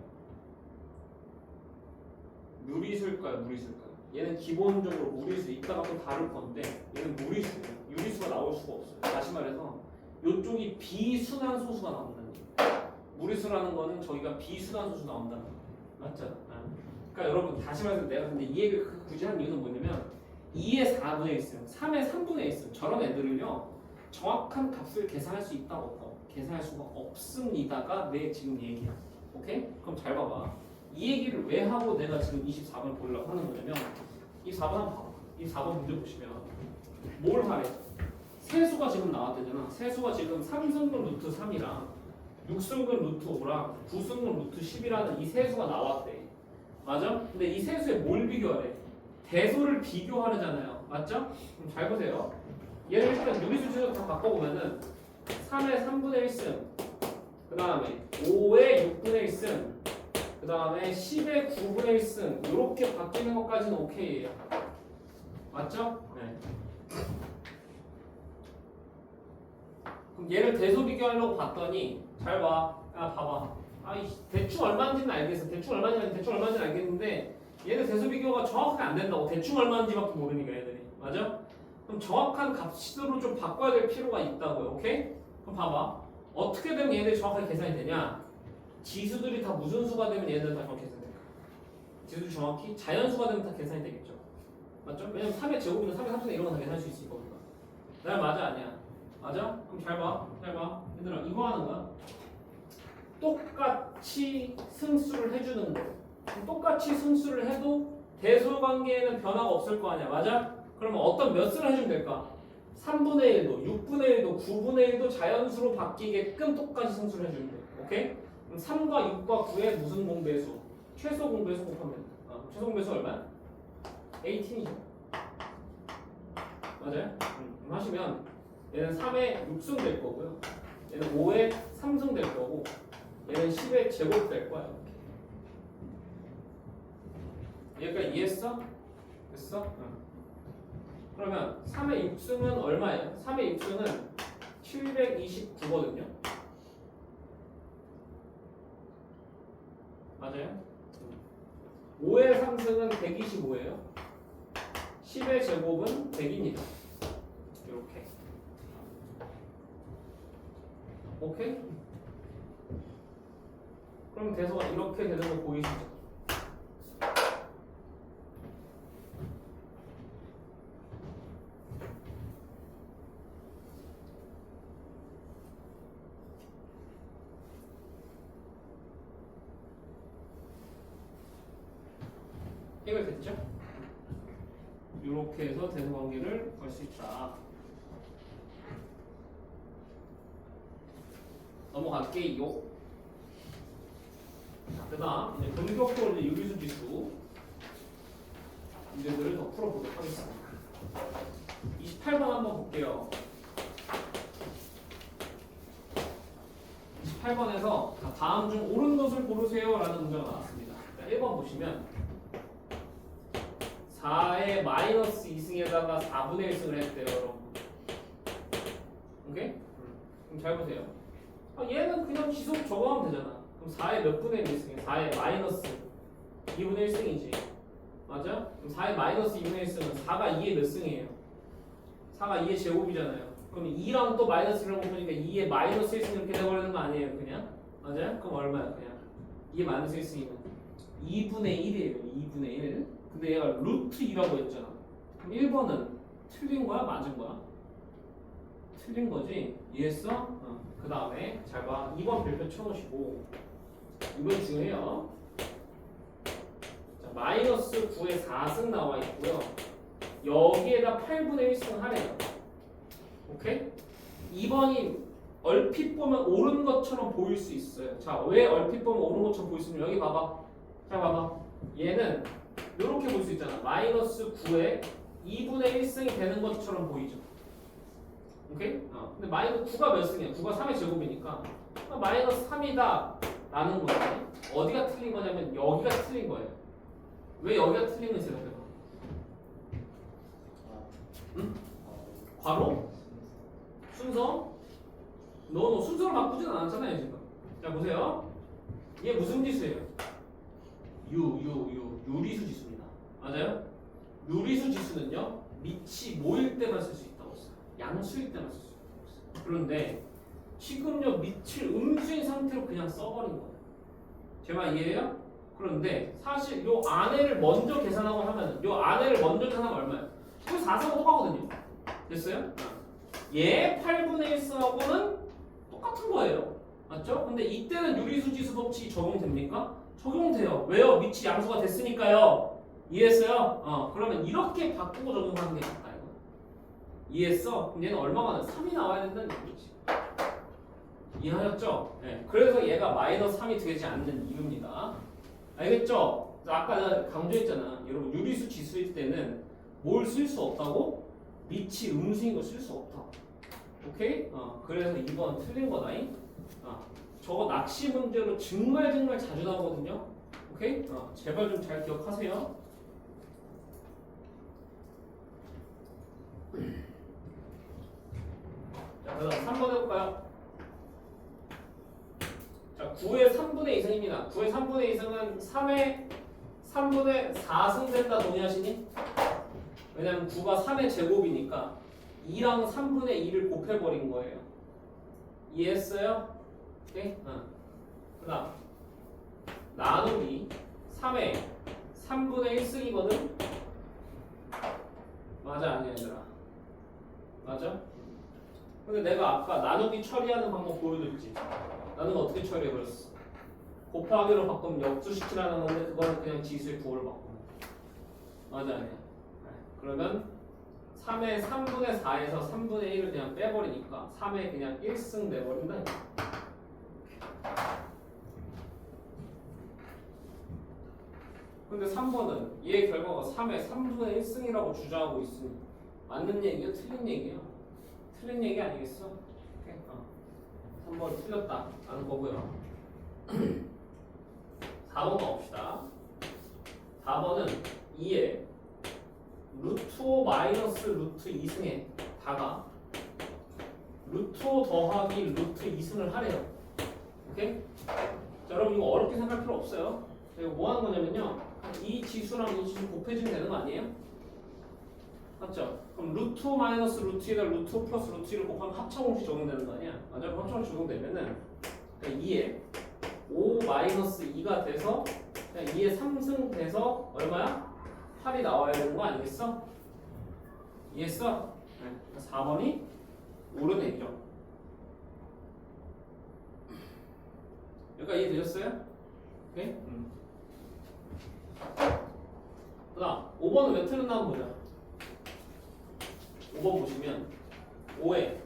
유리수일까요? 무리수일까요? 얘는 기본적으로 무리수 이따가 또 다룰 건데 얘는 무리수예요. 유리수가 나올 수가 없어요. 다시 말해서 이쪽이 비순환 소수가 나온다는 거예요. 무리수라는 거는 저희가 비순환 소수 나온다는 거예요. 맞죠? 그러니까 여러분 다시 말해서 내가 근데 이 얘기를 굳이 한 이유는 뭐냐면 2의 4분의 1승, 3의 3분의 1승 저런 애들을요 정확한 값을 계산할 수 있다고 없다고 계산할 수가 없습니다가 내 지금 얘기야. 오케이? 그럼 잘 봐봐. 이 얘기를 왜 하고 내가 지금 24번을 보려고 하는 거냐면 24번 한번 봐봐. 24번 문제 보시면 뭘 하래? 세수가 지금 나왔대잖아. 세수가 지금 3승분 루트 3이랑 6승분 루트 5랑 9승분 루트 10이라는 이 세수가 나왔대. 맞아? 근데 이 세수에 뭘 비교하래? 대소를 비교하려잖아요. 맞죠? 그럼 잘 보세요. 얘를 일단 유리수 제곱 다 바꿔보면은 3의 3분의 1승, 그 다음에 5의 6분의 1승, 그 다음에 10의 9분의 1승 이렇게 바뀌는 것까지는 오케이예요. 맞죠? 네. 그럼 얘를 대소 비교하려고 봤더니 잘 봐. 봐봐. 대충 얼마인지는 알겠어. 대충 얼마인지는 알겠는데 얘는 대소 비교가 정확하게 안 된다고. 대충 얼마인지밖에 모르니까 얘들이. 맞아? 그럼 정확한 값으로 좀 바꿔야 될 필요가 있다고요. 오케이? 그럼 봐봐. 어떻게 되면 얘네들이 정확하게 계산이 되냐? 지수들이 다 무슨 수가 되면 얘네들 다 정확히 계산이 될까? 지수들이 정확히 자연수가 되면 다 계산이 되겠죠. 맞죠? 왜냐면 3의 제곱이나 3의 3분의 이런 거 다 계산할 수 있을 거니까. 나 맞아 아니야? 맞아? 그럼 잘 봐. 얘들아 이거 하는 거야. 똑같이 승수를 해주는 거. 똑같이 승수를 해도 대소 관계에는 변화가 없을 거 아니야. 맞아? 그러면 어떤 몇 수를 해주면 될까? 3분의 1도, 6분의 1도, 9분의 1도 자연수로 바뀌게끔 똑같이 승수를 해주면 돼. 오케이? 그럼 3과 6과 9의 무슨 공배수? 최소 공배수 곱하면 된다. 최소 공배수 얼마야? 18이죠. 맞아요? 하시면 얘는 3의 6승 될 거고요. 얘는 5의 3승 될 거고 얘는 10의 제곱 될 거야. 얘가 이해했어? 됐어? 응. 그러면 3의 6승은 얼마예요? 3의 6승은 729거든요. 맞아요? 5의 3승은 125예요. 10의 제곱은 100입니다. 이렇게. 오케이? 그럼 대소가 이렇게 되는 거 보이시죠? 해결됐죠? 이렇게 해서 대소 관계를 볼 수 있다. 넘어갈게요. 그 다음 이제 본격적으로 유리수 지수 문제들을 더 풀어보도록 하겠습니다. 28번 한번 볼게요. 28번에서 다음 중 옳은 것을 고르세요 라는 문제가 나왔습니다. 1번 보시면 4의 마이너스 2승에다가 4분의 1승을 했대요 여러분. 오케이? 그럼 잘 보세요. 얘는 그냥 지속 적어하면 되잖아. 그럼 4의 몇 분의 1승이야? 4의 마이너스 2분의 1승이지. 맞아? 그럼 4의 마이너스 2분의 1승은 4가 2의 몇 승이에요? 4가 2의 제곱이잖아요. 그럼 2랑 또 마이너스 1을 곱하니까 2의 마이너스 1승 이렇게 돼버리는 거 아니에요 그냥? 맞아요? 그럼 얼마야 그냥? 2의 마이너스 1승이면 2분의 1이에요. 2분의 1. 근데 얘가 루트 2라고 했잖아. 그럼 1번은 틀린 거야? 맞은 거야? 틀린 거지. 이해했어? 그 다음에 잘 봐. 2번 별표 쳐놓으시고 2번 중요해요. 자, 마이너스 9에 4승 나와 있고요. 여기에다 8분의 1승 하래요. 오케이? 2번이 얼핏 보면 옳은 것처럼 보일 수 있어요. 자, 왜 얼핏 보면 옳은 것처럼 보일 수 있냐면 여기 봐봐. 자, 봐봐. 얘는 이렇게 볼 수 있잖아. 마이너스 9에 2분의 1승이 되는 것처럼 보이죠. 오케이? 근데 마이너스 9가 몇 승이야? 9가 3의 제곱이니까 마이너스 3이다 라는 거예요. 어디가 틀린 거냐면 여기가 틀린 거예요. 왜 여기가 틀린 건지 생각해봐. 응? 괄호? 순서? 너 순서를 바꾸진 않았잖아요 지금. 자 보세요. 이게 무슨 지수예요? 유리수 지수입니다. 맞아요? 유리수 지수는요 밑이 모일 때만 쓸 수 있다고 했어요. 양수일 때만 쓸 수 있다고 했어요. 그런데 지금요 밑을 음수인 상태로 그냥 써버린 거예요. 제 말 이해해요? 그런데 사실 요 안에를 먼저 계산하고 하면 요 안에를 먼저 계산하면 얼마예요? 그 4승은 똑같거든요. 됐어요? 얘 8분의 1승하고는 똑같은 거예요. 맞죠? 근데 이때는 유리수 지수 법칙이 적용됩니까? 적용돼요. 왜요? 밑이 양수가 됐으니까요. 이해했어요? 그러면 이렇게 바꾸고 적용하는 게 낫다 이거. 이해했어? 그럼 얘는 얼마가 나와? 3이 나와야 된다는 얘기지. 이해하셨죠? 네. 그래서 얘가 마이너스 3이 되지 않는 이유입니다. 알겠죠? 아까 내가 강조했잖아. 여러분 유리수 지수일 때는 뭘 쓸 수 없다고? 밑이 음수인 거 쓸 수 없다. 오케이? 그래서 2번 틀린 거다잉. 저거 낚시 문제로 정말 자주 나오거든요. 오케이? 제발 좀 잘 기억하세요. 자, 그다음 3번 해볼까요? 자, 9의 3분의 2승입니다. 9의 3분의 2승은 3의 3분의 4승 된다 동의하시니? 왜냐면 9가 3의 제곱이니까 2랑 3분의 2를 곱해버린 거예요. 이해했어요? 오케이? 그 다음 나누기 3의 3분의 1승이거든? 맞아 아니야 얘들아? 맞아? 근데 내가 아까 나누기 처리하는 방법 보여줬지. 나는 어떻게 처리해버렸어? 곱하기로 바꾸면 역수시키라는 건데 그거는 그냥 지수의 부호를 바꾸는 거야. 맞아 아니야? 그러면 3의 3분의 4에서 3분의 1을 그냥 빼버리니까 3의 그냥 1승 내버린다. 근데 3번은 얘의 결과가 3의 3분의 1승이라고 주장하고 있으니 맞는 얘기요? 틀린 얘기요? 틀린 얘기 아니겠어? 오케이? 3번 틀렸다 라는 거고요. 4번 가봅시다. 4번은 2에 루트 5 마이너스 루트 2승에 다가 루트 5 더하기 루트 2승을 하래요. 오케이? 자, 여러분 이거 어렵게 생각할 필요 없어요. 이거 뭐 하는 거냐면요. 이 지수랑 이 지수 곱해주면 되는 거 아니에요? 맞죠? 그럼 루트 5 마이너스 루트 2가 루트 5 플러스 루트 2를 곱하면 합차공식 적용되는 거 아니야? 맞아? 합차공식 적용되면은 그러니까 2에 5 마이너스 2가 돼서 그냥 2에 3승 돼서 얼마야? 8이 나와야 되는 거 아니겠어? 이해했어? 네. 4번이 옳은 얘기죠. 여기까지 이해되셨어요? 오케이? 그 다음 5번은 왜 틀렸나 한번 보자. 5번 보시면 5에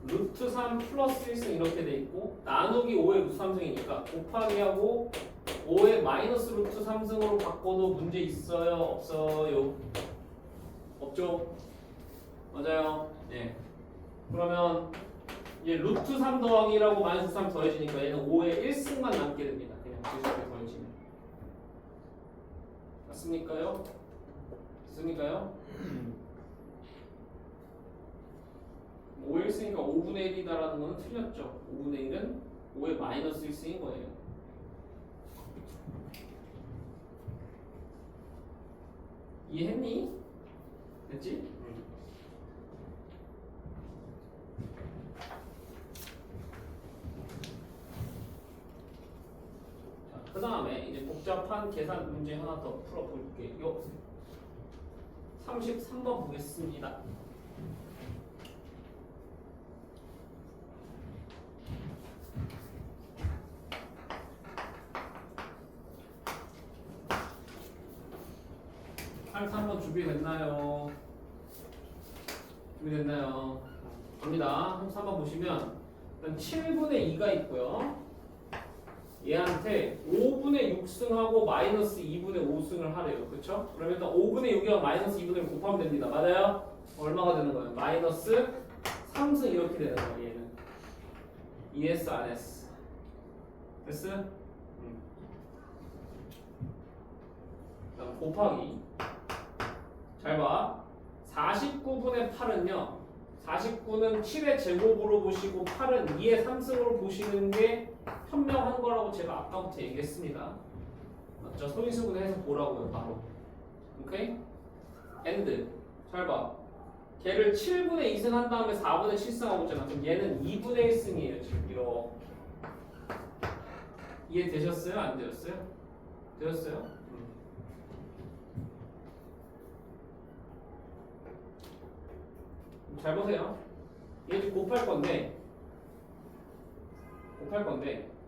루트 3 플러스 1승 이렇게 돼 있고 나누기 5에 루트 3승이니까 곱하기하고 5에 마이너스 루트 3승으로 바꿔도 문제 있어요? 없어요? 없죠? 맞아요. 네. 그러면 얘 루트 3 더하기라고 마이너스 3 더해지니까 얘는 5에 1승만 남게 됩니다. 그냥 지수에 더해지면. 맞습니까요? 맞습니까요? 5의 1승이니까 5분의 1이다라는 거는 틀렸죠. 5분의 1은 5의 마이너스 1승인 거예요. 이해했니? 됐지? 자, 그 다음에 이제 복잡한 계산 문제 하나 더 풀어볼게요. 33번 보겠습니다. 83번 준비됐나요? 준비됐나요? 갑니다. 33번 보시면 일단 7분의 2가 있고요. 얘한테 5분의 6승하고 마이너스 2분의 5승을 하래요. 그쵸? 그러면 일단 5분의 6이랑 마이너스 2분의 1 곱하면 됩니다. 맞아요? 얼마가 되는 거예요? 마이너스 3승 이렇게 되는 거예요. 얘는 ES 안 S 됐어? 그다음 곱하기 잘 봐. 49분의 8은요 49는 7의 제곱으로 보시고 8은 2의 3승으로 보시는 게 현명한 거라고 제가 아까부터 얘기했습니다. 맞죠? 소인수분해 해서 보라고요. 바로 오케이? 엔드 잘 봐. 걔를 7분의 2승 한 다음에 4분의 7승하고 있잖아. 그럼 얘는 2분의 1승이에요. 지금 이렇게 이해되셨어요? 안 되셨어요? 되셨어요? 잘 보세요. 얘 지금 곱할 건데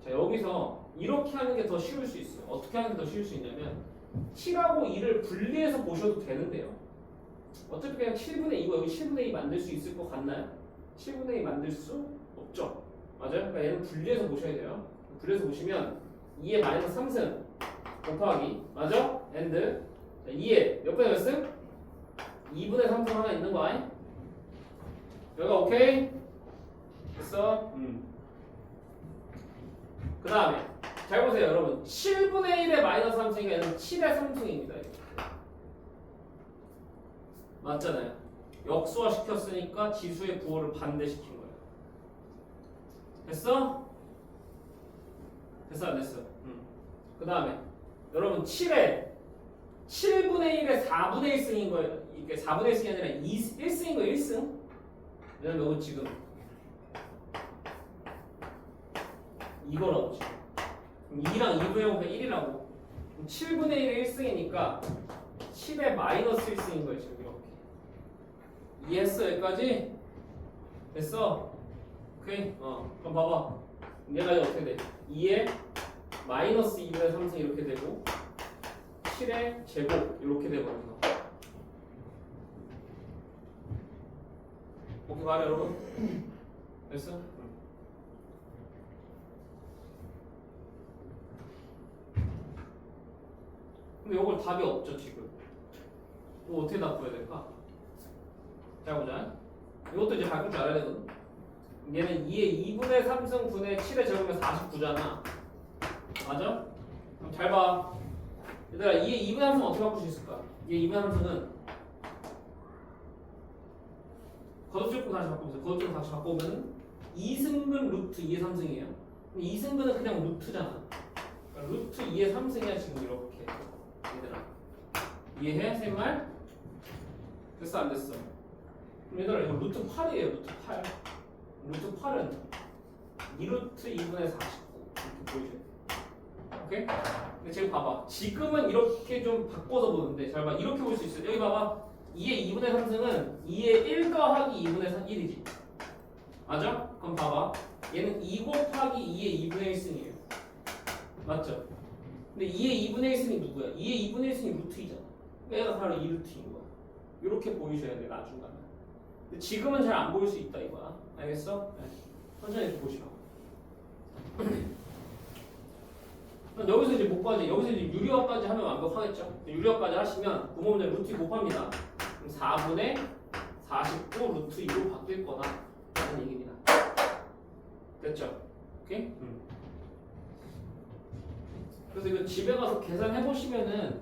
자 여기서 이렇게 하는 게 더 쉬울 수 있어요. 어떻게 하는 게 더 쉬울 수 있냐면 7하고 2를 분리해서 보셔도 되는데요. 어차피 그냥 7분의 2고 여기 7분의 2 만들 수 있을 것 같나요? 7분의 2 만들 수 없죠. 맞아요? 그러니까 얘는 분리해서 보셔야 돼요. 분리해서 보시면 2의 마이너스 3승 곱하기 맞아? 엔드 2의 몇 분의 몇 승? 2분의 3승 하나 있는 거 아니? 여기가 오케이? 됐어? 그 다음에 잘 보세요 여러분 7분의 1의 마이너스 3승이니까 얘는 7의 3승입니다. 맞잖아요. 역수화 시켰으니까 지수의 부호를 반대시킨 거예요. 됐어? 됐어 안 됐어? 그 다음에 여러분 7의 7분의 1의 4분의 1승인 거예요. 이게 4분의 1승이 아니라 1승인 거예요. 1승. 왜냐면 여기 지금 이거라고 지금 2랑 2분의 5가 1이라고 7분의 1의 1승이니까 7의 마이너스 1승인 거예요. 지금 이렇게 이해했어? 여기까지? 됐어? 오케이? 그럼 봐봐 얘가 이제 어떻게 돼? 2의 마이너스 2분의 3승 이렇게 되고 7의 제곱 이렇게 되거든요. 오케이 말해 여러분? 됐어? 근데 이걸 답이 없죠 지금. 이거 어떻게 답 구해야 될까? 자 보자. 이것도 이제 바꿀 줄 알아야 되거든. 얘는 2의 2분의 3승 분의 7의 제곱이면 49잖아. 맞아? 그럼 잘 봐. 얘들아 2의 2분의 3승 어떻게 바꿀 수 있을까? 2의 2분의 3승은 거듭적고 다시 바꿔보세요. 거듭적고 다시 바꿔보면 2승분 루트 2의 3승이에요. 2승분은 그냥 루트잖아. 그러니까 루트 2의 3승이야 지금 이렇게. 얘들아 이해해? 쌤 말? 됐어 안 됐어? 그럼 얘들아 이거 루트 8이에요. 루트 8. 루트 8은 2루트 2분의 49 이렇게 보이죠? 오케이? 근데 지금 봐봐. 지금은 이렇게 좀 바꿔서 보는데 잘 봐. 이렇게 볼 수 있어요. 여기 봐봐. 2의 2분의 3승은 2의 1 더하기 2분의 1이지. 맞아? 그럼 봐봐. 얘는 2 곱하기 2의 2분의 1승이에요. 맞죠? 근데 2의 2분의 1승이 누구야? 2의 2분의 1승이 루트이잖아. 그러니까 얘가 바로 2루트인 거야. 이렇게 보이셔야 돼 나중 가면. 근데 지금은 잘 안 보일 수 있다 이거야. 알겠어? 네. 천천히 이렇게 보시라고. 여기서 이제 못 가지. 여기서 이제 유리화까지 하면 완벽하겠죠? 유리화까지 하시면 구멍문제 루트 곱합니다. 그럼 4분의 49 루트 2로 바뀔 거다 라는 얘기입니다. 됐죠? 오케이? 그래서 이거 집에 가서 계산해 보시면은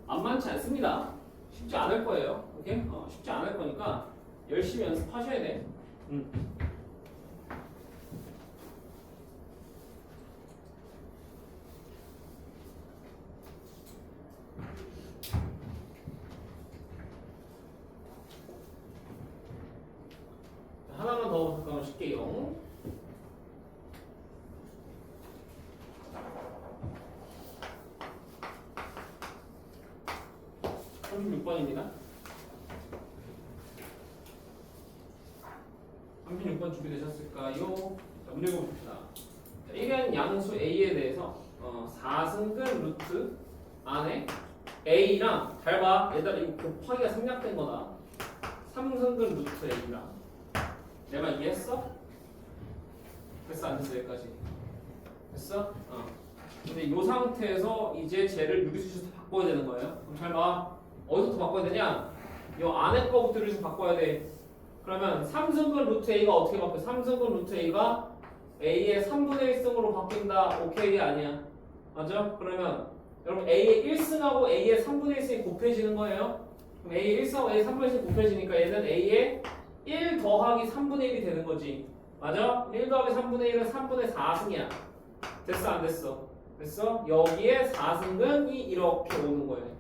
만만치 않습니다. 쉽지 않을 거예요. 오케이? 쉽지 않을 거니까 열심히 연습하셔야 돼. 하나만 더 잠깐만 쉴게요. (36번입니다) 36번 준비되셨을까요? 자, 문제 봅시다. 1은 양수 A에 대해서 4승근 루트 안에 A랑 잘 봐. 얘들아 이거 곱하기가 생략된 거다. 3승근 루트 A랑 내 말 이해했어? 됐어 안 됐어 여기까지? 됐어? 근데 이 상태에서 이제 쟤를 유리수에서 바꿔야 되는 거예요. 그럼 잘 봐. 어디서부터 바꿔야 되냐? 이 안에 거부터 유리수 바꿔야 돼. 그러면 3승근 루트 A가 어떻게 바뀌어? 3승근 루트 A가 A의 3분의 1승으로 바뀐다. 오케이 아니야? 맞아? 그러면 여러분 A의 1승하고 A의 3분의 1승이 곱해지는 거예요. 그럼 A의 1승하고 A의 3분의 1승이 곱해지니까 얘는 A의 1 더하기 3분의 1이 되는 거지. 맞아? 1 더하기 3분의 1은 3분의 4승이야. 됐어 안 됐어? 됐어? 여기에 4승근이 이렇게 오는 거예요.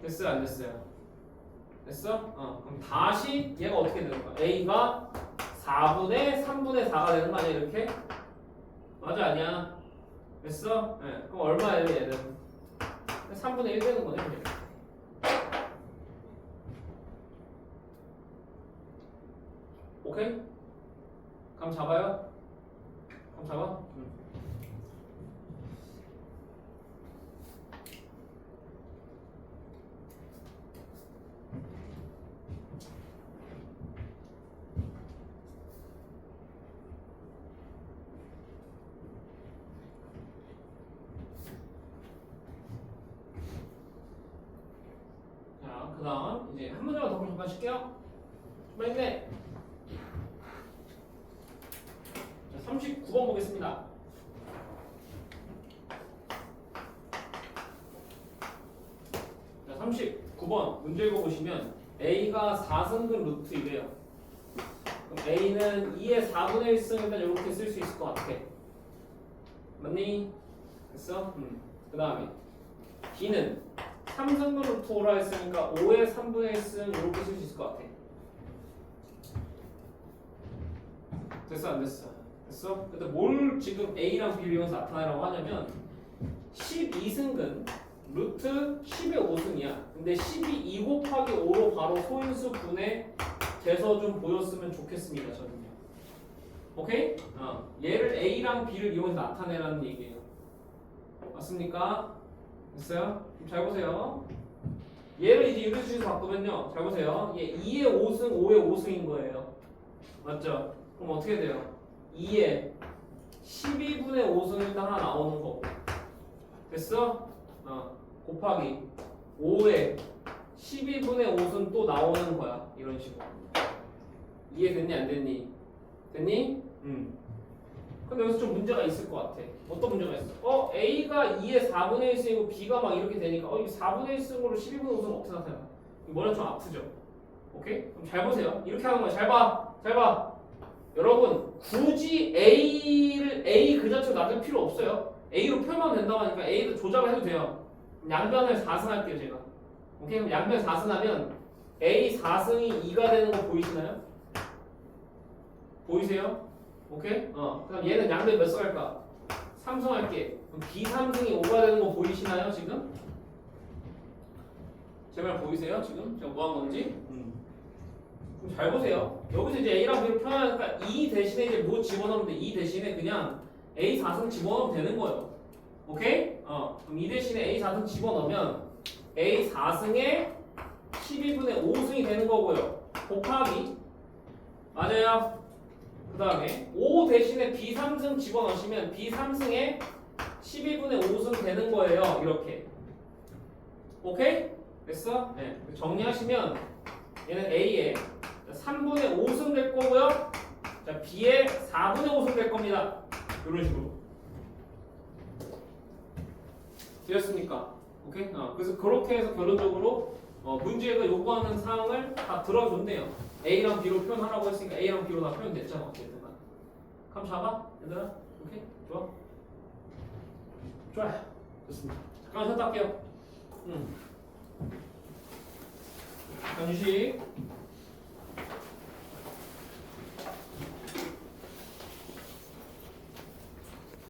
됐어요 안 됐어요? 됐어? 그럼 다시 얘가 어떻게 되는 거야? A가 4분의 3분의 4가 되는 거 아니야 이렇게? 맞아 아니야? 됐어? 네. 그럼 얼마예요 얘는? 3분의 1 되는 거네 그냥. 오케이? 감 잡아요? 감 잡아? 자, 그 다음 이제 한 문제만 더 공부하실게요. 정말 힘내. 자, 39번 보겠습니다. 자, 39번 문제 읽어보시면 A가 4승근 루트이래요. 그럼 A는 2의 4분의 1승이면 이렇게 쓸 수 있을 것 같아. 맞니? 됐어? 그 다음에 B는 3승근 루트 5라 했으니까 5의 3분의 1승 이렇게 쓸 수 있을 것 같아. 됐어 안 됐어? 됐어? 근데 뭘 지금 A랑 B를 이용해서 나타내라고 하냐면 12승근 루트 10의 5승이야. 근데 12 2 곱하기 5로 바로 소인수 분해 돼서 좀 보였으면 좋겠습니다. 저는요. 오케이? 얘를 A랑 B를 이용해서 나타내라는 얘기예요. 맞습니까? 됐어요? 잘 보세요. 얘를 이제 유리수에서 바꾸면요. 잘 보세요. 얘 2의 5승, 5의 5승인 거예요. 맞죠? 그럼 어떻게 돼요? 2의 12분의 5승 일단 하나 나오는 거고. 됐어? 곱하기 5의 12분의 5승 또 나오는 거야. 이런 식으로. 이해됐니? 안 됐니? 됐니? 근데 여기서 좀 문제가 있을 것 같아. 어떤 문제가 있어? A가 2의 4분의 1승이고 B가 막 이렇게 되니까 이게 4분의 1승으로 12분의 5승 어떻게 나타나? 머리가 좀 아프죠? 오케이? 그럼 잘 보세요. 이렇게 하는 거야. 잘 봐. 잘 봐. 여러분 굳이 A 그 자체로 놔둘 필요 없어요. A로 표현하면 된다고 하니까 A도 조작을 해도 돼요. 양변을 4승 할게요 제가. 오케이? 그럼 양변 4승 하면 A 4승이 2가 되는 거 보이시나요? 보이세요? 오케이? 그럼 얘는 양변 몇 승 할까? 3승 할게. 그럼 B 3승이 5가 되는 거 보이시나요 지금? 제 말 보이세요 지금? 제가 뭐 한 건지? 그럼 잘 보세요. 여기서 이제 A랑 B를 표현하니까 2 대신에 이제 뭐 집어넣으면 돼? 2 대신에 그냥 A 4승 집어넣으면 되는 거예요. 오케이? 그럼 2 대신에 A 4승 집어넣으면 A 4승에 12분의 5승이 되는 거고요. 곱하기 맞아요. 그 다음에 5 대신에 B 3승 집어넣으시면 B 3승에 12분의 5승 되는 거예요. 이렇게. 오케이? 됐어? 네. 정리하시면 얘는 A의 3분의 5승 될 거고요. 자, B의 4분의 5승 될 겁니다. 이런 식으로. 되었습니까? 오케이? 그래서 그렇게 해서 결론적으로 문제가 요구하는 사항을 다 들어줬네요. A랑 B로 표현하라고 했으니까 A랑 B로 다 표현됐잖아. 어쨌든 감 잡아? 얘들아? 오케이? 좋아? 좋아요. 좋습니다. 잠깐 쉬었다 할게요. 잠시